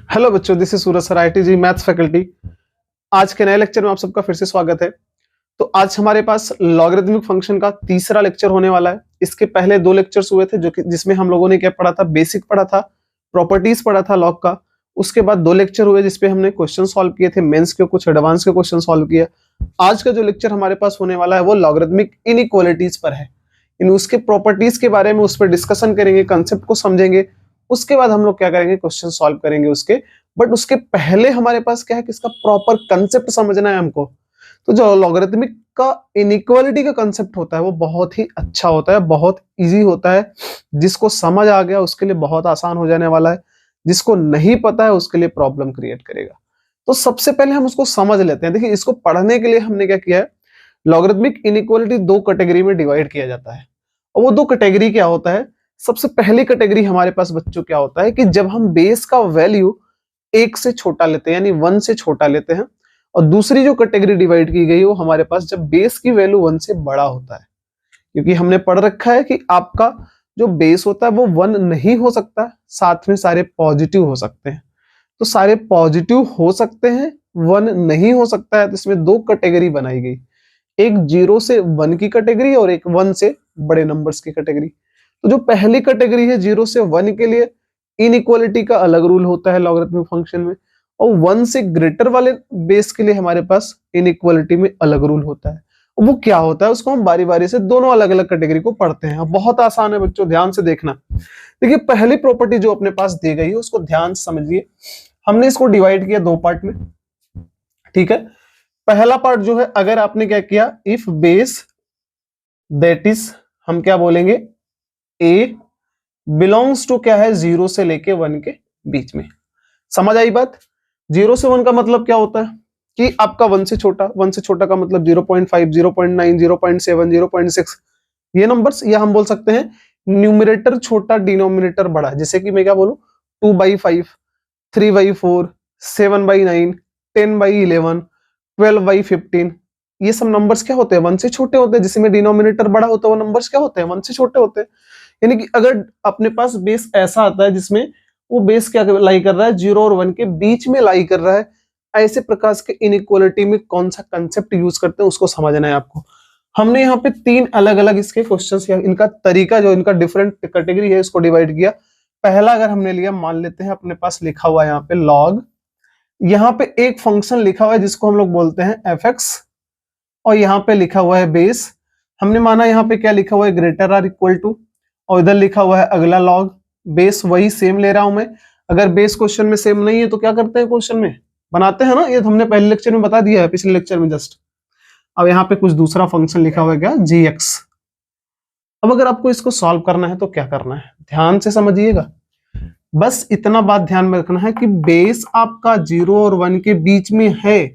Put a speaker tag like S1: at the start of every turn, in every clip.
S1: Hello बच्चों, this is Suraj sir, IT JEE maths faculty. आज के नए लेक्चर में आप सबका फिर से स्वागत है। तो आज हमारे पास लॉगरिथमिक फंक्शन का तीसरा लेक्चर होने वाला है। इसके पहले दो लेक्चर्स हुए थे जो कि जिसमें हम लोगों ने क्या पढ़ा था, बेसिक पढ़ा था, प्रॉपर्टीज पढ़ा था लॉग का। उसके बाद दो लेक्चर हुए जिसपे हमने क्वेश्चन सॉल्व किए थे, मेंस के कुछ एडवांस के क्वेश्चन सॉल्व किए। आज का जो लेक्चर हमारे पास होने वाला है वो लॉगरिथमिक इनइक्वालिटीज पर है। इन उसके प्रॉपर्टीज के बारे में उस पर डिस्कशन करेंगे, कंसेप्ट को समझेंगे। उसके बाद हम लोग क्या करेंगे, क्वेश्चन सॉल्व करेंगे उसके। बट उसके पहले हमारे पास क्या है कि इसका प्रॉपर कंसेप्ट समझना है हमको। तो जो लॉगरिथमिक का इनइक्वालिटी का कंसेप्ट होता है वो बहुत ही अच्छा होता है, बहुत इजी होता है। जिसको समझ आ गया उसके लिए बहुत आसान हो जाने वाला है, जिसको नहीं पता है उसके लिए प्रॉब्लम क्रिएट करेगा। तो सबसे पहले हम उसको समझ लेते हैं। देखिए, इसको पढ़ने के लिए हमने क्या किया है, लॉगरिथमिक इनइक्वालिटी दो कैटेगरी में डिवाइड किया जाता है। और वो दो कैटेगरी क्या होता है, सबसे पहली कैटेगरी हमारे पास बच्चों क्या होता है कि जब हम बेस का वैल्यू एक से छोटा लेते हैं, यानी वन से छोटा लेते हैं। और दूसरी जो कैटेगरी डिवाइड की गई है वो हमारे पास जब बेस की वैल्यू वन से बड़ा होता है। क्योंकि हमने पढ़ रखा है कि आपका जो बेस होता है वो वन नहीं हो सकता, साथ में सारे पॉजिटिव हो सकते हैं। तो सारे पॉजिटिव हो सकते हैं, वन नहीं हो सकता है। तो इसमें दो कैटेगरी बनाई गई, एक 0 से 1 की कैटेगरी और एक 1 से बड़े नंबर्स की कैटेगरी। तो जो पहली कैटेगरी है 0 से 1 के लिए इनइक्वालिटी का अलग रूल होता है लॉगरिथमिक फंक्शन में, और 1 से ग्रेटर वाले बेस के लिए हमारे पास इनइक्वालिटी में अलग रूल होता है। वो क्या होता है उसको हम बारी बारी से दोनों अलग अलग कैटेगरी को पढ़ते हैं। बहुत आसान है बच्चों, ध्यान से देखना। देखिए, पहली प्रॉपर्टी जो अपने पास दी गई है उसको ध्यान से समझिए। हमने इसको डिवाइड किया दो पार्ट में, ठीक है। पहला पार्ट जो है, अगर आपने क्या किया, इफ बेस दैट इज, हम क्या बोलेंगे, ए बिलोंग्स टू क्या है, 0 से लेके 1 के बीच में। समझ आई बात? 0 से 1 का मतलब क्या होता है कि आपका 1 से छोटा, 1 से छोटा का मतलब 0.5, 0.9, 0.7, 0.6 ये नंबर्स। या हम बोल सकते हैं न्यूमरेटर छोटा, डिनोमिनेटर बड़ा। जैसे कि मैं क्या बोलूं, 2/5, 3/4, 7/9, 10/11, 12/15, ये सब नंबर्स क्या होते हैं, 1 से छोटे होते हैं। जिसमें डिनोमिनेटर बड़ा होता है वो नंबर्स क्या होते हैं, 1 से छोटे होते हैं। यानी कि अगर अपने पास बेस ऐसा आता है जिसमें वो बेस क्या लाई कर रहा है, 0 और 1 के बीच में लाई कर रहा है, ऐसे प्रकार के इनइक्वालिटी में कौन सा कंसेप्ट यूज करते हैं उसको समझना है आपको। हमने यहाँ पे तीन अलग अलग इसके क्वेश्चंस या इनका तरीका, जो इनका डिफरेंट कैटेगरी है, इसको डिवाइड किया। पहला अगर हमने लिया, मान लेते हैं अपने पास लिखा हुआ है यहाँ पे लॉग, यहाँ पे एक फंक्शन लिखा हुआ है जिसको हम लोग बोलते हैं एफ, और यहाँ पे लिखा हुआ है बेस। हमने माना यहाँ पे क्या लिखा हुआ है, ग्रेटर आर इक्वल टू, और इधर लिखा हुआ है अगला लॉग। बेस वही सेम ले रहा हूं मैं। अगर बेस क्वेश्चन में सेम नहीं है तो क्या करते हैं, क्वेश्चन में बनाते हैं ना, ये हमने पहले लेक्चर में बता दिया है, पिछले लेक्चर में जस्ट। अब यहाँ पे कुछ दूसरा फंक्शन लिखा हुआ है क्या, gx। अब अगर आपको इसको सॉल्व करना है तो क्या करना है, ध्यान से समझिएगा। बस इतना बात ध्यान में रखना है कि बेस आपका 0 और 1 के बीच में है।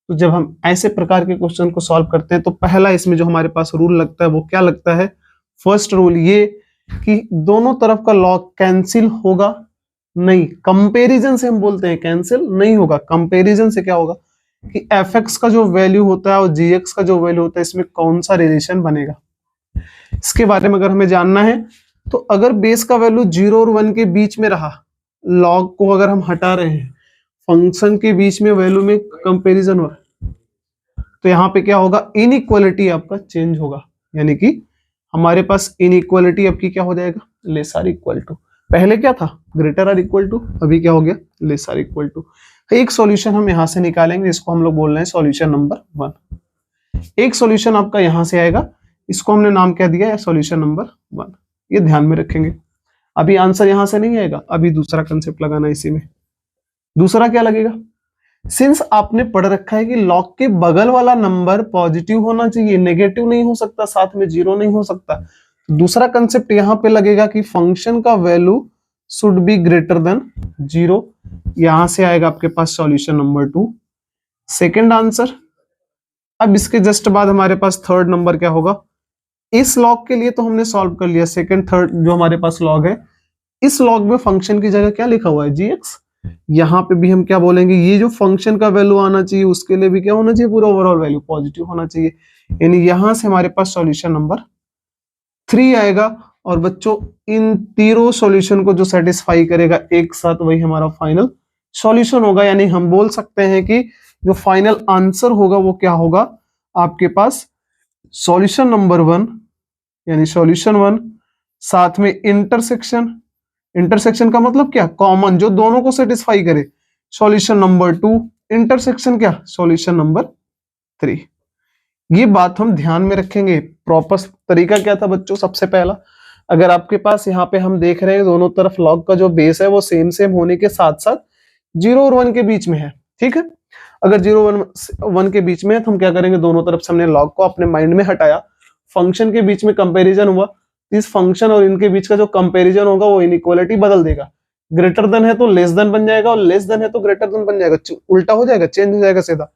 S1: तो जब हम ऐसे प्रकार के क्वेश्चन को सॉल्व करते हैं तो पहला इसमें जो हमारे पास रूल लगता है वो क्या लगता है, फर्स्ट रूल ये कि दोनों तरफ का लॉग कैंसिल होगा नहीं। कंपैरिजन से हम बोलते हैं कैंसिल नहीं होगा, कंपैरिजन से क्या होगा कि fx का जो वैल्यू होता है और gx का जो वैल्यू होता है, इसमें कौन सा रिलेशन बनेगा, इसके बारे में अगर हमें जानना है। तो अगर बेस का वैल्यू 0 और 1 के बीच में रहा, लॉग को अगर हम हटा रहे हैं, फंक्शन के बीच में वैल्यू में कंपैरिजन हो, तो यहाँ पे क्या होगा, इनइक्वालिटी आपका चेंज होगा। यानी कि हमारे पास इनइक्वालिटी आपकी क्या हो जाएगा, लेस आर इक्वल टू। पहले क्या था, ग्रेटर आर इक्वल टू, अभी क्या हो गया, लेस आर इक्वल टू। एक सॉल्यूशन हम यहां से निकालेंगे, इसको हम लोग बोल रहे हैं सॉल्यूशन नंबर 1। एक सॉल्यूशन आपका यहां से आएगा, इसको हमने नाम क्या दिया है, सॉल्यूशन नंबर 1। ये ध्यान में रखेंगे। अभी आंसर यहां से नहीं आएगा, अभी दूसरा कंसेप्ट लगाना इसी में। दूसरा क्या लगेगा, सिंस आपने पढ़ रखा है कि लॉग के बगल वाला नंबर पॉजिटिव होना चाहिए, नेगेटिव नहीं हो सकता, साथ में जीरो नहीं हो सकता। तो दूसरा कंसेप्ट यहां पे लगेगा कि फंक्शन का value should be greater than 0। यहां से आएगा आपके पास सॉल्यूशन नंबर 2, सेकंड आंसर। अब इसके जस्ट बाद हमारे पास थर्ड नंबर क्या होगा, इस लॉग के लिए तो हमने सॉल्व कर लिया, सेकंड थर्ड जो हमारे पास लॉग है, इस लॉग में फंक्शन की जगह क्या लिखा हुआ है, gx। यहाँ पे भी हम क्या बोलेंगे, ये जो फंक्शन का वैल्यू आना चाहिए उसके लिए भी क्या होना चाहिए, पूरा ओवरऑल वैल्यू पॉजिटिव होना चाहिए। यानी यहां से हमारे पास सॉल्यूशन नंबर 3 आएगा। और बच्चों इन तीनों सॉल्यूशन को जो सेटिस्फाई करेगा एक साथ, वही हमारा फाइनल सॉल्यूशन होगा, यानी हम बोल सकते हैं कि जो फाइनल आंसर होगा वो क्या होगा आपके पास, सॉल्यूशन नंबर 1 यानी सॉल्यूशन 1, साथ में इंटरसेक्शन, इंटरसेक्शन का मतलब क्या, कॉमन जो दोनों को सेटिस्फाई करे, सॉल्यूशन नंबर 2, इंटरसेक्शन क्या, सॉल्यूशन नंबर 3। ये बात हम ध्यान में रखेंगे। प्रॉपर तरीका क्या था बच्चों, सबसे पहला अगर आपके पास यहाँ पे हम देख रहे हैं दोनों तरफ लॉग का जो बेस है वो सेम सेम होने के साथ साथ 0 और 1 के बीच में है, ठीक है। अगर 0 1 के बीच में है तो हम क्या करेंगे, दोनों तरफ से हमने लॉग को अपने माइंड में हटाया, फंक्शन के बीच में कंपैरिजन हुआ, इस फंक्शन और इनके बीच का जो कंपैरिजन होगा वो इनइक्वालिटी बदल देगा, ग्रेटर देन है तो लेस देन बन जाएगा और लेस देन है तो ग्रेटर देन बन जाएगा, उल्टा हो जाएगा, चेंज हो जाएगा सीधा।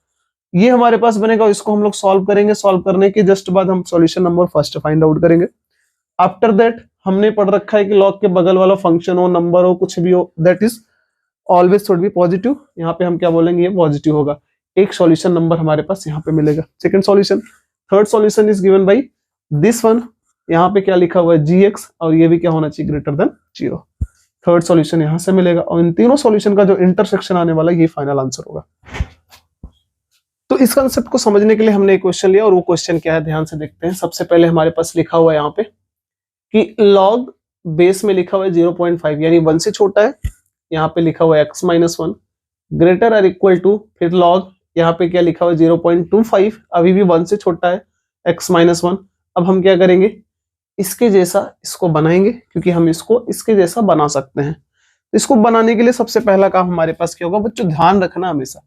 S1: ये हमारे पास बनेगा, इसको हम लोग सॉल्व करेंगे, सॉल्व करने के जस्ट बाद हम solution number first find out करेंगे। आफ्टर दैट हमने पढ़ रखा है कि लॉग के बगल वाला फंक्शन हो, नंबर हो, कुछ भी हो, that is always should be positive. यहाँ पे हम क्या बोलेंगे, ये पॉजिटिव होगा। एक सॉल्यूशन नंबर हमारे पास यहाँ पे मिलेगा। Second solution, third solution is given by this one, यहाँ पे क्या लिखा हुआ है gx, और ये भी क्या होना चाहिए, ग्रेटर देन 0। थर्ड सॉल्यूशन यहाँ से मिलेगा, और इन तीनों सॉल्यूशन का जो इंटरसेक्शन आने वाला है ये फाइनल आंसर होगा। तो इस कंसेप्ट को समझने के लिए हमने एक क्वेश्चन लिया, और वो क्वेश्चन क्या है ध्यान से देखते हैं। सबसे पहले हमारे पास लिखा हुआ है यहाँ पे कि लॉग बेस में लिखा हुआ है 0.5 यानी 1 से छोटा है, यहाँ पे लिखा हुआ है x-1 ग्रेटर और इक्वल टू, फिर लॉग यहाँ पे क्या लिखा हुआ है 0.25 अभी भी 1 से छोटा है, x-1। अब हम क्या करेंगे, इसके जैसा इसको बनाएंगे, क्योंकि हम इसको इसके जैसा बना सकते हैं। इसको बनाने के लिए सबसे पहला काम हमारे पास क्या होगा बच्चों, ध्यान रखना हमेशा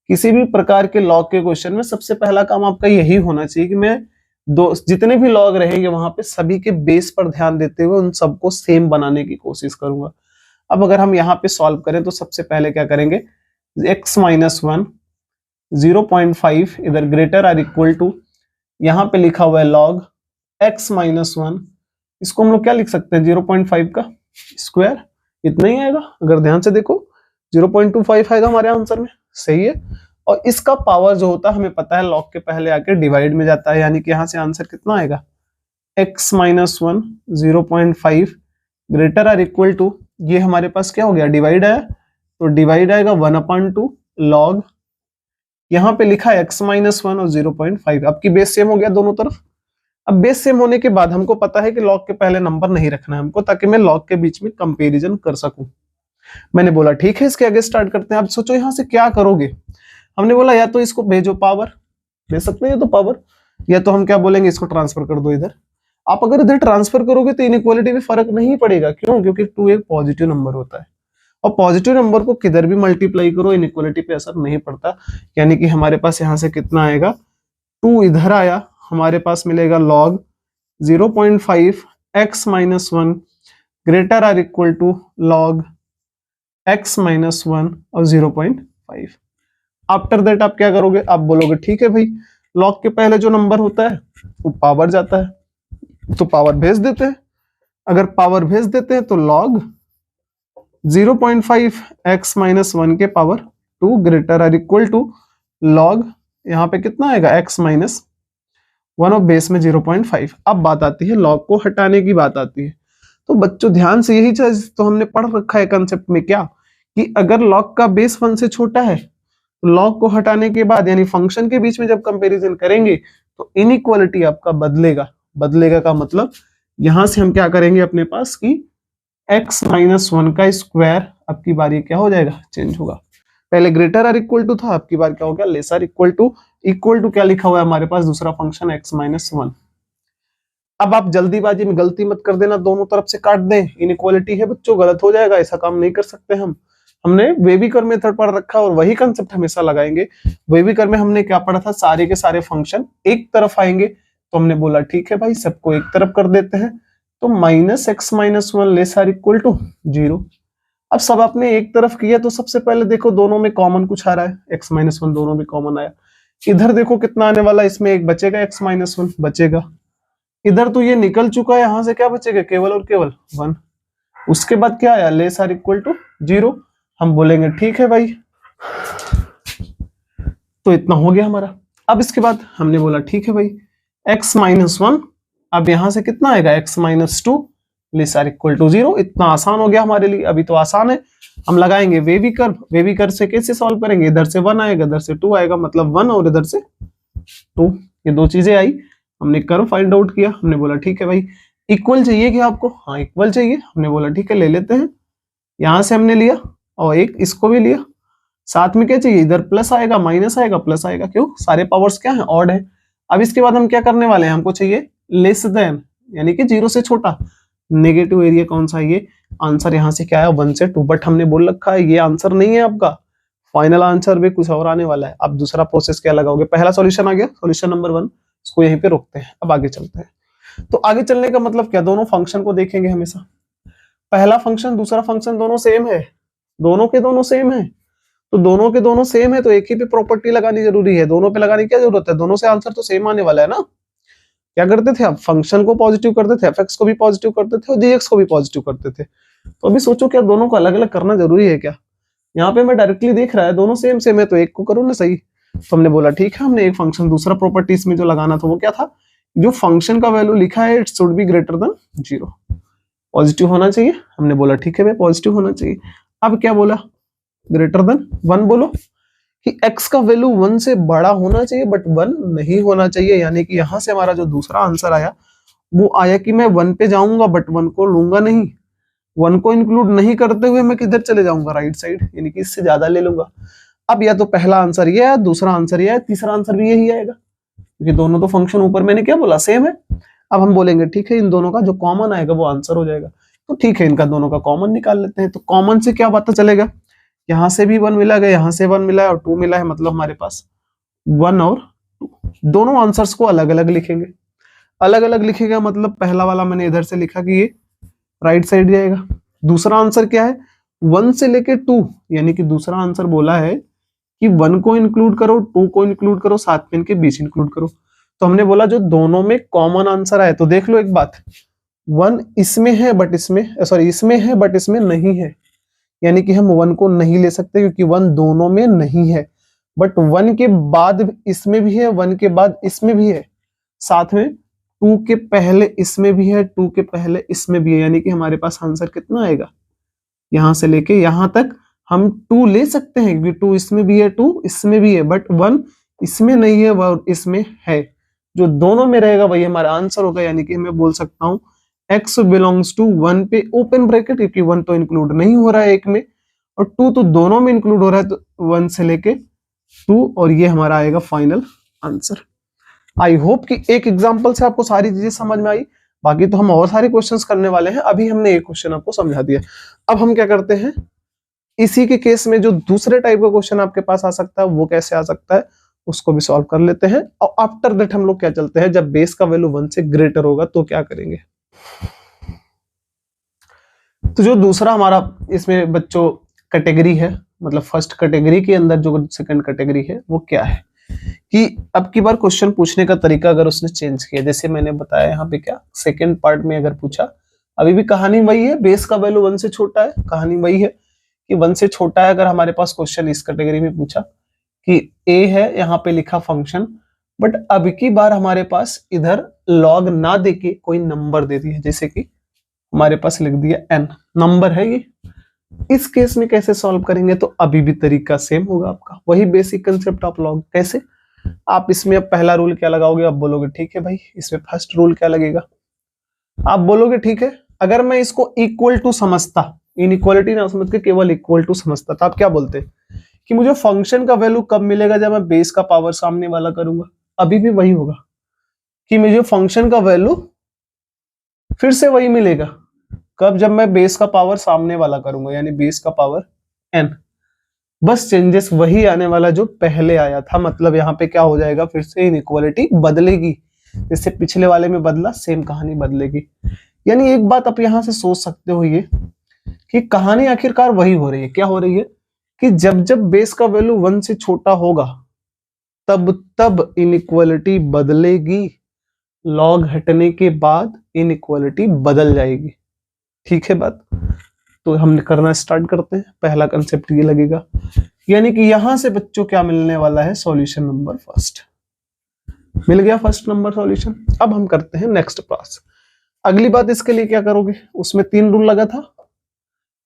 S1: किसी भी प्रकार के लॉग के क्वेश्चन में सबसे पहला काम आपका यही होना चाहिए कि मैं जितने भी लॉग रहेंगे वहां पे सभी के बेस पर ध्यान देते हुए उन सबको सेम बनाने की कोशिश करूंगा। अब अगर हम यहाँ पे सॉल्व करें तो सबसे पहले क्या करेंगे, x-1 0.5 इधर ग्रेटर और इक्वल टू, यहाँ पे लिखा हुआ है लॉग x-1, इसको हम लोग क्या लिख सकते हैं, 0.5 का स्क्वायर, इतना ही आएगा। अगर ध्यान से देखो 0.25 आएगा हमारे आंसर में, सही है। और इसका पावर जो होता है हमें पता है लॉग के पहले आके डिवाइड में जाता है, यानी कि यहाँ से आंसर कितना आएगा, x-1 0.5 ग्रेटर और इक्वल टू, ये हमारे पास क्या हो गया, डिवाइड आया, तो डिवाइड आएगा 1/2 लॉग, यहाँ पे लिखा है x-1 और 0.5। अब की बेस सेम हो गया दोनों तरफ। अब बेस सेम होने के बाद हमको पता है कि लॉग के पहले नंबर नहीं रखना है हमको, ताकि मैं लॉग के बीच में कंपैरिजन कर सकूं। मैंने बोला ठीक है, इसके आगे स्टार्ट करते हैं। अब सोचो यहाँ से क्या करोगे, हमने बोला या तो इसको भेजो पावर, भेज सकते हैं तो पावर, या तो हम क्या बोलेंगे, इसको ट्रांसफर कर दो इधर। आप अगर इधर ट्रांसफर करोगे तो इनइक्वालिटी में फर्क नहीं पड़ेगा, क्यों, क्योंकि 2 एक पॉजिटिव नंबर होता है, और पॉजिटिव नंबर को किधर भी मल्टीप्लाई करो इनइक्वालिटी पे असर नहीं पड़ता। यानी कि हमारे पास यहाँ से कितना आएगा, 2 इधर आया, हमारे पास मिलेगा लॉग 0.5 x-1 ग्रेटर और इक्वल टू लॉग x-1 और 0.5। आफ्टर दैट आप क्या करोगे, आप बोलोगे ठीक है भाई, लॉग के पहले जो नंबर होता है वो पावर जाता है, तो पावर भेज देते हैं। अगर पावर भेज देते हैं तो लॉग 0.5 x-1 के पावर 2 ग्रेटर और इक्वल टू लॉग, यहाँ पे कितना आएगा, x-1 और बेस में 0.5। अब बात आती है लॉग को हटाने की बात आती है। तो बच्चों ध्यान से, यही चीज तो हमने पढ़ रखा है कंसेप्ट में, क्या कि अगर लॉग का बेस 1 से छोटा है तो लॉग को हटाने के बाद यानी फंक्शन के बीच में जब कंपैरिजन करेंगे तो इनइक्वालिटी आपका बदलेगा। बदलेगा का मतलब यहां से हम क्या करेंगे अपने पास कि x-1 का स्क्वायर अब की बार ये क्या हो जाएगा, चेंज होगा। पहले ग्रेटर और इक्वल टू था, अब की बार क्या हो गया, lesser equal to. Equal to क्या लिखा हुआ है हमारे पास, दूसरा फंक्शन x-1। अब आप जल्दीबाजी में गलती मत कर देना, दोनों तरफ से काट दें, इनइक्वालिटी है बच्चों, गलत हो जाएगा, ऐसा काम नहीं कर सकते हम। हमने वेविकर मेथड पढ़ रखा और वही कंसेप्ट हमेशा लगाएंगे। वेविकर में हमने क्या पढ़ा था, सारे के सारे फंक्शन एक तरफ आएंगे, तो हमने बोला ठीक है भाई सबको एक तरफ कर देते हैं, तो -x-1 लेसर इक्वल टू 0। अब सब आपने एक तरफ किया तो सबसे पहले देखो दोनों में कॉमन कुछ आ रहा है, x-1 दोनों में कॉमन आया। इधर देखो कितना आने वाला, इसमें एक बचेगा, x-1 बचेगा। इधर तो ये निकल चुका है, यहां से क्या बचेगा, केवल और केवल 1। उसके बाद क्या आया, लेसर इक्वल टू 0। हम बोलेंगे ठीक है भाई, तो इतना हो गया हमारा। अब इसके बाद हमने बोला ठीक है भाई x-1, अब यहां से कितना आएगा, x-2 less or equal to 0। इतना आसान हो गया हमारे लिए, अभी तो आसान है। हम लगाएंगे वेवी कर्व, वेवी कर्व से कैसे सॉल्व करेंगे, इधर से 1 आएगा, इधर से 2 आएगा, मतलब 1 और इधर से 2, ये दो चीजें आई। हमने कर्व फाइंड आउट किया, हमने बोला ठीक है भाई इक्वल चाहिए क्या आपको, हाँ इक्वल चाहिए। हमने बोला ठीक है ले लेते हैं, यहां से हमने लिया और एक इसको भी लिया। साथ में क्या चाहिए, इधर प्लस आएगा, माइनस आएगा, प्लस आएगा, क्यों, सारे पावर्स क्या है, ऑड है। अब इसके बाद हम क्या करने वाले हैं, हमको चाहिए लेस देन, यानी कि 0 से छोटा। नेगेटिव एरिया कौन सा है, ये आंसर यहाँ से क्या है 1 से 2, बट हमने बोल रखा है ये आंसर नहीं है आपका, फाइनल आंसर भी कुछ और आने वाला है। अब दूसरा प्रोसेस क्या लगाओगे, पहला सॉल्यूशन आ गया, सॉल्यूशन नंबर 1, इसको यहीं पे रोकते हैं, अब आगे चलते हैं। तो आगे चलने का मतलब क्या, दोनों फंक्शन को देखेंगे हमेशा, पहला फंक्शन दूसरा फंक्शन दोनों सेम है, दोनों के दोनों सेम है, तो दोनों के दोनों सेम है तो एक ही पे प्रॉपर्टी लगानी जरूरी है, दोनों पे लगाने की क्या जरूरत है, दोनों से आंसर तो सेम आने वाला है ना। क्या करते थे आप, फंक्शन को पॉजिटिव करते थे, एफ को भी पॉजिटिव करते थे और जी को भी पॉजिटिव करते थे। तो अभी सोचो क्या दोनों को अलग अलग करना जरूरी है क्या, यहाँ पे मैं डायरेक्टली देख रहा है दोनों सेम सेम है तो एक को करो ना सही। तो हमने बोला ठीक है, हमने एक फंक्शन दूसरा प्रॉपर्टी इसमें जो लगाना था वो क्या था, जो फंक्शन का वैल्यू लिखा है it should be greater than 0, positive होना चाहिए। हमने बोला ठीक है भाई पॉजिटिव होना चाहिए। अब क्या बोला, ग्रेटर देन 1 बोलो कि x का वैल्यू 1 से बड़ा होना चाहिए बट 1 नहीं होना चाहिए, यानी कि यहां से हमारा जो दूसरा आंसर आया वो आया कि मैं 1 पे जाऊंगा बट 1 को लूंगा नहीं, 1 को इंक्लूड नहीं करते हुए मैं किधर चले जाऊंगा, राइट साइड, यानी कि इससे ज्यादा ले लूंगा। अब या तो पहला आंसर ये है, दूसरा आंसर ये है, तीसरा आंसर भी यही आएगा, क्योंकि दोनों तो फंक्शन ऊपर मैंने क्या बोला सेम है। अब हम बोलेंगे ठीक है इन दोनों का जो कॉमन आएगा वो आंसर हो जाएगा, तो ठीक है इनका दोनों का कॉमन निकाल लेते हैं। तो कॉमन से क्या पता चलेगा, यहां से भी 1 मिला है, यहां से 1 मिला है और 2 मिला है, मतलब हमारे पास 1 और 2, दोनों आंसर्स को अलग अलग लिखेंगे। अलग अलग लिखेगा मतलब पहला वाला मैंने इधर से लिखा कि ये राइट साइड जाएगा, दूसरा आंसर क्या है 1 से लेके 2, यानी कि दूसरा आंसर बोला है कि 1 को इंक्लूड करो 2 को इंक्लूड करो साथ में इनके बीच इंक्लूड करो। तो हमने बोला जो दोनों में कॉमन आंसर आए, तो देख लो एक बात, 1 इसमें है बट इसमें सॉरी इसमें है बट इसमें नहीं है, यानी कि हम 1 को नहीं ले सकते क्योंकि 1 दोनों में नहीं है, बट 1 के बाद इसमें भी है, 1 के बाद इसमें भी है, साथ में 2 के पहले इसमें भी है, 2 के पहले इसमें भी है, यानी कि हमारे पास आंसर कितना आएगा, यहां से लेके यहां तक हम 2 ले सकते हैं क्योंकि 2 इसमें भी है 2 इसमें भी है, बट 1 इसमें नहीं है वह इसमें है, जो दोनों में रहेगा वही हमारा आंसर होगा। यानी कि मैं बोल सकता हूं x बिलोंग्स टू 1 पे ओपन ब्रैकेट, क्योंकि 1 तो इंक्लूड नहीं हो रहा है एक में और 2 तो दोनों में इंक्लूड हो रहा है, तो 1 से लेके 2, और ये हमारा आएगा फाइनल आंसर। आई होप कि एक एग्जांपल से आपको सारी चीजें समझ में आई, बाकी तो हम और सारे क्वेश्चंस करने वाले हैं, अभी हमने एक क्वेश्चन आपको समझा दिया। अब हम क्या करते हैं, इसी के केस में जो दूसरे टाइप का क्वेश्चन आपके पास आ सकता है वो कैसे आ सकता है उसको भी सॉल्व कर लेते हैं, और आफ्टर दैट हम लोग क्या चलते हैं, जब बेस का वैल्यू 1 से ग्रेटर होगा तो क्या करेंगे। तो जो दूसरा हमारा इसमें बच्चों कैटेगरी है, मतलब फर्स्ट कैटेगरी के अंदर जो सेकंड कैटेगरी है वो क्या है कि अब की बार क्वेश्चन पूछने का तरीका अगर उसने चेंज किया, जैसे मैंने बताया यहाँ पे क्या सेकंड पार्ट में अगर पूछा, अभी भी कहानी वही है, बेस का वैल्यू 1 से छोटा है, कहानी वही है कि 1 से छोटा है। अगर हमारे पास क्वेश्चन इस कैटेगरी में पूछा कि a है, यहाँ पे लिखा फंक्शन, बट अब की बार हमारे पास इधर लॉग ना देके कोई नंबर दे दिया, जैसे कि हमारे पास लिख दिया n नंबर है ये, इस केस में कैसे सॉल्व करेंगे, तो अभी भी तरीका सेम होगा आपका, वही बेसिक कंसेप्ट ऑफ लॉग। कैसे आप इसमें अब पहला रूल क्या लगाओगे, आप बोलोगे ठीक है भाई इसमें फर्स्ट रूल क्या लगेगा, आप बोलोगे ठीक है अगर मैं इसको इक्वल टू समझता, इनइक्वालिटी ना समझ के केवल इक्वल टू समझता, तो आप क्या बोलते कि मुझे फंक्शन का वैल्यू कब मिलेगा, जब मैं बेस का पावर सामने वाला करूंगा। अभी भी वही होगा कि मुझे फंक्शन का वैल्यू फिर से वही मिलेगा कब, जब मैं बेस का पावर सामने वाला करूंगा, यानी बेस का पावर n, बस चेंजेस वही आने वाला जो पहले आया था। मतलब यहाँ पे क्या हो जाएगा, फिर से इनइक्वालिटी बदलेगी, जैसे पिछले वाले में बदला सेम कहानी बदलेगी। यानी एक बात आप यहां से सोच सकते हो ये कि कहानी आखिरकार वही हो रही है, क्या हो रही है कि जब जब बेस का वैल्यू 1 से छोटा होगा तब तब इनइक्वालिटी बदलेगी, लॉग हटने के बाद इनइक्वालिटी बदल जाएगी। ठीक है बात, तो हम करना स्टार्ट करते हैं। पहला कंसेप्ट ये लगेगा, यानी कि यहां से बच्चों क्या मिलने वाला है, सॉल्यूशन नंबर फर्स्ट मिल गया, फर्स्ट नंबर सॉल्यूशन। अब हम करते हैं नेक्स्ट पास। अगली बात इसके लिए क्या करोगे, उसमें 3 रूल लगा था,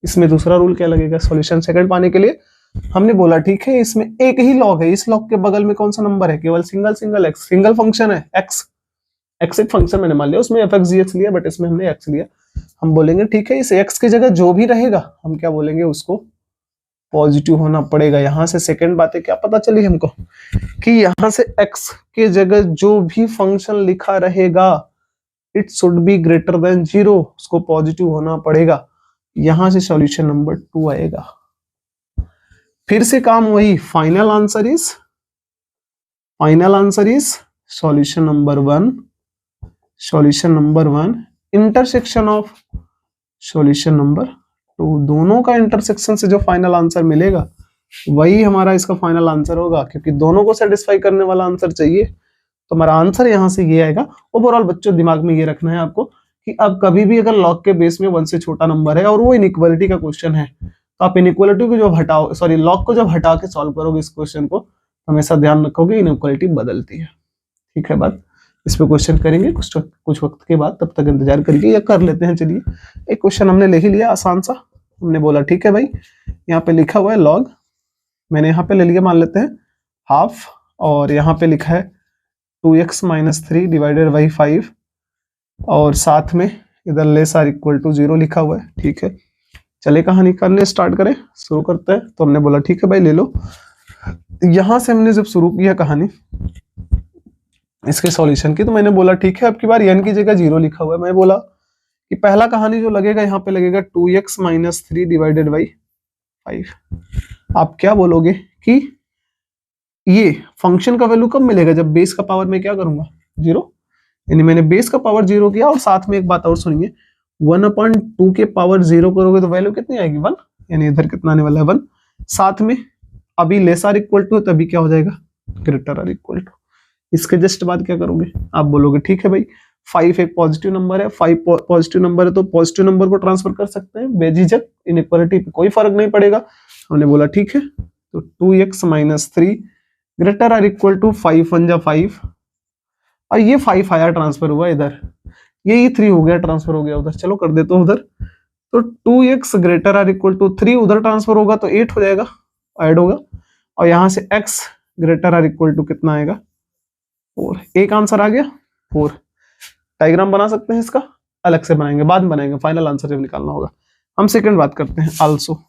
S1: इसमें दूसरा रूल क्या लगेगा, सॉल्यूशन सेकंड पाने के लिए हमने बोला ठीक है इसमें एक ही लॉग है, इस लॉग के बगल में कौन सा नंबर है, केवल सिंगल एक्स, सिंगल फंक्शन है एक्स, एक्स एक फंक्शन मैंने मान लिया, उसमें एफ एक्स जी एक्स लिया, बट इसमें हमने एक्स लिया। हम बोलेंगे ठीक है इस एक्स की जगह जो भी रहेगा हम क्या बोलेंगे, उसको पॉजिटिव होना पड़ेगा। यहां से सेकंड बातें क्या पता चली हमको कि यहां से एक्स के जगह जो भी फंक्शन लिखा रहेगा it should be greater than 0, उसको पॉजिटिव होना पड़ेगा। यहां से सॉल्यूशन नंबर 2 आएगा। फिर से काम वही, final answer is solution number 1 intersection of solution number 2, दोनों का इंटरसेक्शन से जो फाइनल आंसर मिलेगा वही हमारा इसका फाइनल आंसर होगा, क्योंकि दोनों को सेटिस्फाई करने वाला आंसर चाहिए। तो हमारा आंसर यहां से ये आएगा। ओवरऑल बच्चों दिमाग में ये रखना है आपको कि अब कभी भी अगर लॉग के बेस में 1 से छोटा नंबर है और वो इनइक्वालिटी का क्वेश्चन है, तो आप इनइक्वालिटी को जब हटाओ, सॉरी लॉग को जब हटा के सॉल्व करोगे इस क्वेश्चन को, हमेशा ध्यान रखोगे इनइक्वालिटी बदलती है। ठीक है बात, इस पे क्वेश्चन करेंगे कुछ वक्त के बाद, तब तक इंतजार करिए या कर लेते हैं। चलिए एक क्वेश्चन हमने ले ही लिया आसान सा, हमने बोला ठीक है भाई यहाँ पे लिखा हुआ है लॉग, मैंने यहाँ पे ले लिया मान लेते हैं हाफ, और यहाँ पे लिखा है 2x - 3 डिवाइडेड बाई 5, और साथ में इधर लेस आर इक्वल टू 0 लिखा हुआ है। ठीक है चले कहानी करने स्टार्ट करें, शुरू करते हैं। तो हमने बोला ठीक है भाई ले लो। यहां से हमने जब शुरू किया कहानी इसके सॉल्यूशन की, तो मैंने बोला ठीक है अब की बार n की जगह 0 लिखा हुआ है। मैं बोला कि पहला कहानी जो लगेगा यहाँ पे लगेगा 2x - 3 डिवाइडेड बाई 5। आप क्या बोलोगे कि ये फंक्शन का वैल्यू कब मिलेगा, जब बेस का पावर मैं क्या करूंगा 0, यानी मैंने बेस का पावर 0 किया। और साथ में एक बात और सुनिए, 1/2 के पावर 0 करोगे तो वैल्यू कितनी आएगी 1, यानी इधर कितना आने वाला है 1। साथ में अभी लेस आर इक्वल टू, तभी क्या हो जाएगा ग्रेटर आर इक्वल टू। इसके जस्ट बाद क्या करोगे, आप बोलोगे ठीक है भाई 5 एक पॉजिटिव नंबर है, 5 पॉजिटिव नंबर है तो पॉजिटिव नंबर को ट्रांसफर कर सकते हैं बेझिझक, इनइक्वालिटी पे कोई फर्क नहीं पड़ेगा। हमने बोला ठीक है, तो 2x - 3 greater or equal to 5 1 जा 5, और ये 5 आया ट्रांसफर हुआ इधर, ये 3 हो गया ट्रांसफर हो गया उधर, चलो कर देता हूं उधर। तो 2x greater or equal to 3 उधर ट्रांसफर होगा तो 8 हो जाएगा, ऐड होगा, और यहां से x greater or equal to कितना आएगा 4। एक आंसर आ गया 4। डायग्राम बना सकते हैं इसका, अलग से बनाएंगे, बाद में बनाएंगे, फाइनल आंसर जब निकालना होगा। हम सेकंड बात करते हैं आल्सो।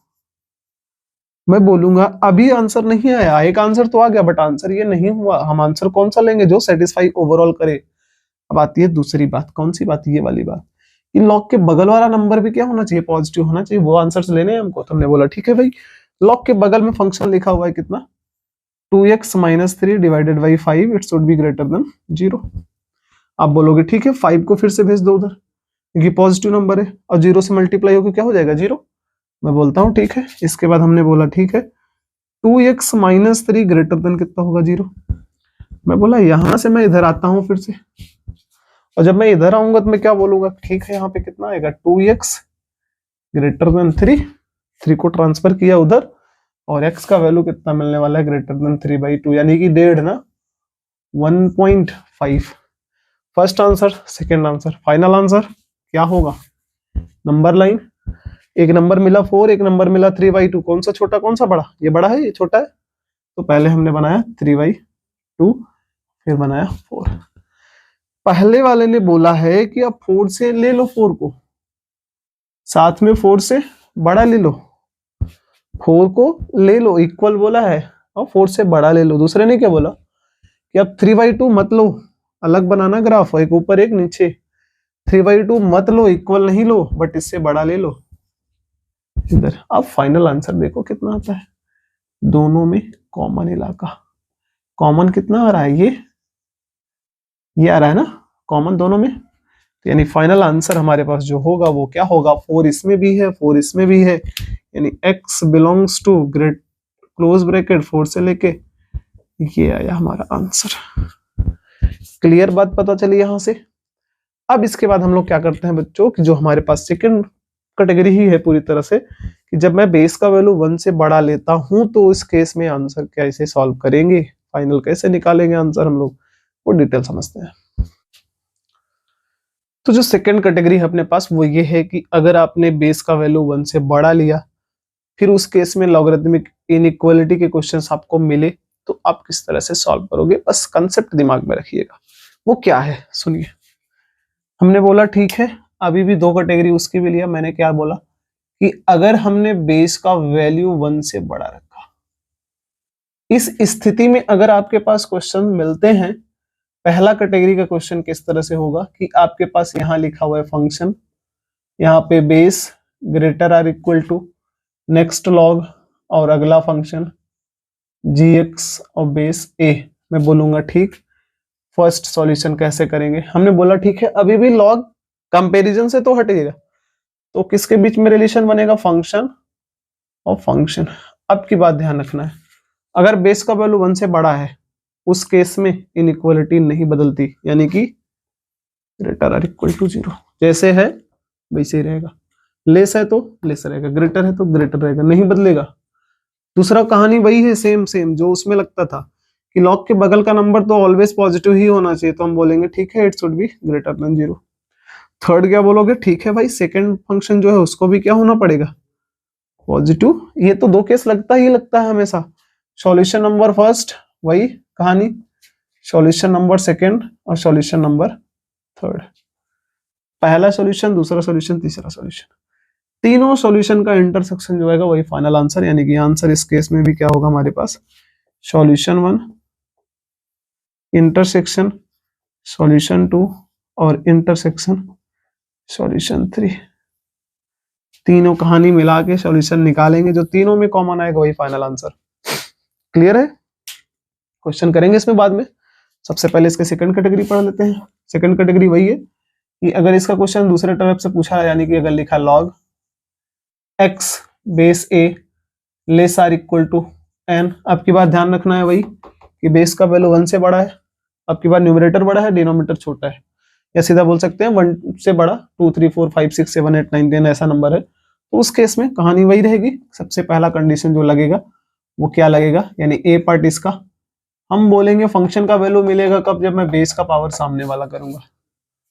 S1: मैं बोलूंगा अभी आंसर नहीं आया, एक आंसर तो आ गया बट आंसर ये नहीं हुआ। हम आंसर कौन सा लेंगे, जो सेटिस्फाई ओवरऑल करे। अब आती है दूसरी बात, कौन सी बात, ये वाली बात, इन लॉग के बगल वाला नंबर भी क्या होना चाहिए, पॉजिटिव होना चाहिए, वो आंसर लेने हैं हमको। तो हमने बोला ठीक है भाई लॉग के बगल में फंक्शन लिखा हुआ है कितना 2x - 3 divided by 5, it should be greater than 0। आप बोलोगे ठीक है 5 को फिर से भेज दो उधर, क्योंकि पॉजिटिव नंबर है और 0 से मल्टीप्लाई होकर क्या हो जाएगा 0। मैं बोलता हूँ ठीक है। इसके बाद हमने बोला ठीक है 2x - 3 ग्रेटर देन कितना होगा 0। मैं बोला यहां से मैं इधर आता हूं फिर से, और जब मैं इधर आऊंगा तो मैं क्या बोलूंगा, ठीक है यहाँ पे कितना आएगा 2x ग्रेटर देन 3 को ट्रांसफर किया उधर, और x का वैल्यू कितना मिलने वाला है ग्रेटर देन 3/2, यानी कि 1.5 ना 1.5। First answer, second answer, final answer क्या होगा, नंबर लाइन। एक नंबर मिला 4, एक नंबर मिला 3/2, कौन सा छोटा कौन सा बड़ा, ये बड़ा है ये छोटा है। तो पहले हमने बनाया 3/2, फिर बनाया 4। पहले वाले ने बोला है कि आप 4 से ले लो 4 को, साथ में 4 से बड़ा ले लो, 4 को ले लो इक्वल बोला है, और 4 से बड़ा ले लो। दूसरे ने क्या बोला कि अब 3/2 मत लो, अलग बनाना ग्राफ, एक ऊपर एक नीचे, 3/2 मत लो, इक्वल नहीं लो, बट इससे बड़ा ले लो इधर। अब फाइनल आंसर देखो कितना आता है, दोनों में कॉमन इलाका, कॉमन कितना आ रहा है, ये आ रहा है ना कॉमन दोनों में। यानी फाइनल आंसर हमारे पास जो होगा वो क्या होगा, 4 इसमें भी है 4 इसमें भी है, यानी x belongs to great close bracket 4 से लेके, ये आया हमारा आंसर। क्लियर बात पता चली यहां से। अब इसके बाद हम लोग क्या करते हैं बच्चों, कि जो हमारे पास सेकंड कैटेगरी ही है पूरी तरह से, कि जब मैं बेस का वैल्यू 1 से बड़ा लेता हूं तो इस केस में आंसर कैसे सॉल्व करेंगे, फाइनल कैसे निकालेंगे आंसर हम लोग, वो डिटेल समझते हैं। तो जो सेकंड कैटेगरी है अपने पास वो ये है कि अगर आपने बेस का वैल्यू 1 से बड़ा लिया, फिर उस केस में लॉगरिथमिक इनइक्वालिटी के क्वेश्चंस आपको मिले तो आप किस तरह से सॉल्व करोगे, बस कंसेप्ट दिमाग में रखिएगा। वो क्या है सुनिए। हमने बोला ठीक है, अभी भी दो कैटेगरी उसकी भी लिया। मैंने क्या बोला कि अगर हमने बेस का वैल्यू 1 से बड़ा रखा, इस स्थिति में अगर आपके पास क्वेश्चन मिलते हैं, पहला कैटेगरी का क्वेश्चन किस तरह से होगा कि आपके पास यहां लिखा हुआ है फंक्शन, यहाँ पे base greater or equal to next log और अगला फंक्शन gx और बेस a। मैं बोलूंगा ठीक, फर्स्ट सॉल्यूशन कैसे करेंगे। हमने बोला ठीक है, अभी भी लॉग कंपैरिजन से तो हटेगा, तो किसके बीच में रिलेशन बनेगा, फंक्शन और फंक्शन। अब की बात ध्यान रखना है, अगर बेस का वैल्यू 1 से बड़ा है उस केस में इनइक्वालिटी नहीं बदलती, यानी कि ग्रेटर आर इक्वल टू 0 जैसे है वैसे ही रहेगा। लेस है तो लेस रहेगा, ग्रेटर है तो ग्रेटर रहेगा, नहीं बदलेगा। दूसरा कहानी वही है, सेम सेम जो उसमें लगता था कि लॉग के बगल का नंबर तो ऑलवेज पॉजिटिव ही होना चाहिए, तो हम बोलेंगे ठीक है it should be greater than 0। Third क्या बोलोगे, ठीक है भाई सेकंड फंक्शन जो है उसको भी क्या होना पड़ेगा, पॉजिटिव। ये तो दो केस लगता है हमेशा। सॉल्यूशन नंबर फर्स्ट वही कहानी, सॉल्यूशन नंबर सेकंड और सॉल्यूशन नंबर थर्ड। पहला सॉल्यूशन, दूसरा सॉल्यूशन, तीसरा सॉल्यूशन, तीनों सॉल्यूशन का इंटरसेक्शन जो है वही फाइनल आंसर, यानी कि आंसर इस केस में भी क्या होगा हमारे पास, सॉल्यूशन 1 इंटरसेक्शन सॉल्यूशन 2 और इंटरसेक्शन सॉल्यूशन 3। तीनों कहानी मिला के सॉल्यूशन निकालेंगे, जो तीनों में कॉमन आएगा वही फाइनल आंसर। क्लियर है? क्वेश्चन करेंगे इसमें बाद में। सबसे पहले इसके सेकंड कैटेगरी पढ़ लेते हैं। सेकंड कैटेगरी वही है कि अगर इसका क्वेश्चन दूसरे टाइप से पूछा है, यानी कि अगर लिखा log x base a less or equal to n। अब की बात ध्यान रखना है वही कि बेस का वैल्यू 1 से बड़ा है, अब की बात न्यूमरेटर बड़ा है डिनोमिनेटर छोटा है, या सीधा बोल सकते हैं 1 से बड़ा 2 3 4 5 6 7 8 9 10 ऐसा नंबर है, तो उस केस में कहानी वही रहेगी। सबसे पहला कंडीशन जो लगेगा वो क्या लगेगा, यानी ए पार्ट इसका हम बोलेंगे फंक्शन का वैल्यू मिलेगा कब, जब मैं बेस का पावर सामने वाला करूंगा,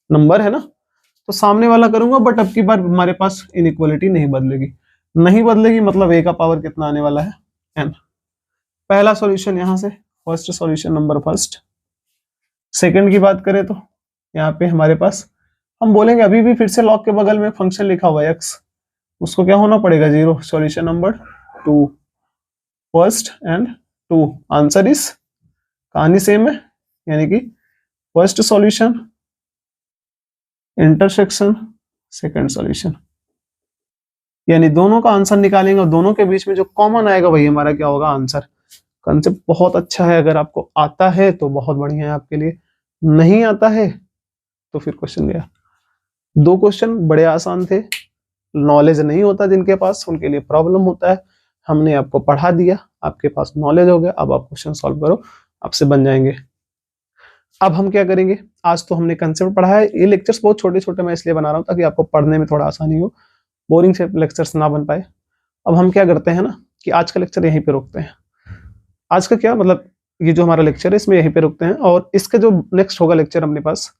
S1: नंबर है ना तो सामने वाला करूंगा, बट अब की बार हमारे पास इनइक्वालिटी नहीं बदलेगी। नहीं बदलेगी मतलब ए का पावर कितना आने वाला है, n। पहला सॉल्यूशन यहां से, first solution number first. Second की बात करें तो यहाँ पे हमारे पास हम बोलेंगे अभी भी फिर से लॉग के बगल में फंक्शन लिखा हुआ है x, उसको क्या होना पड़ेगा 0। Solution number 2 first and 2, answer is कहानी सेम है, यानी कि first solution intersection second solution, यानी दोनों का आंसर निकालेंगे और दोनों के बीच में जो कॉमन आएगा वही हमारा क्या होगा आंसर। कंसेप्ट बहुत अच्छा है, अगर आपको आता है तो बहुत बढ़िया है आपके लिए, नहीं आता है तो फिर क्वेश्चन गया। दो क्वेश्चन बड़े आसान थे, नॉलेज नहीं होता जिनके पास उनके लिए प्रॉब्लम होता है। हमने आपको पढ़ा दिया, आपके पास नॉलेज हो गया, अब आप क्वेश्चन सॉल्व करो, आपसे बन जाएंगे। अब हम क्या करेंगे, आज तो हमने कंसेप्ट पढ़ा है, ये लेक्चर्स बहुत छोटे छोटे मैं इसलिए बना रहा हूँ ताकि आपको पढ़ने में थोड़ा आसानी हो, बोरिंग से लेक्चर्स ना बन पाए। अब हम क्या करते हैं ना कि आज का लेक्चर यहीं पे रोकते हैं। आज का क्या मतलब, ये जो हमारा लेक्चर है इसमें यहीं पे रुकते हैं, और इसका जो नेक्स्ट होगा लेक्चर अपने पास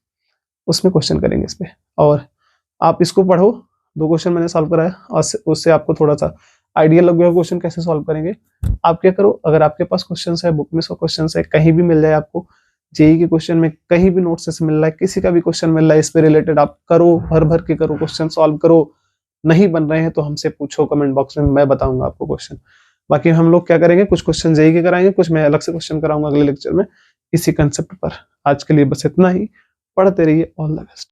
S1: उसमें क्वेश्चन करेंगे इस पे, और आप इसको पढ़ो। दो क्वेश्चन मैंने सॉल्व कराया और उससे आपको थोड़ा सा आइडिया लग गया क्वेश्चन कैसे सॉल्व करेंगे। आप क्या करो, अगर आपके पास क्वेश्चन है, बुक में सो क्वेश्चन है, कहीं भी मिल जाए आपको, जेई के क्वेश्चन में कहीं भी नोट्स से मिल रहा है, किसी का भी क्वेश्चन मिल रहा है इस पे रिलेटेड, आप करो, भर भर के करो, क्वेश्चन सॉल्व करो। नहीं बन रहे हैं तो हमसे पूछो कमेंट बॉक्स में, मैं बताऊंगा आपको क्वेश्चन। बाकी हम लोग क्या करेंगे, कुछ क्वेश्चन जेई के कराएंगे, कुछ मैं अलग से क्वेश्चन कराऊंगा अगले लेक्चर में इसी कंसेप्ट पर। आज के लिए बस इतना ही, पढ़ते रहिए, ऑल द बेस्ट।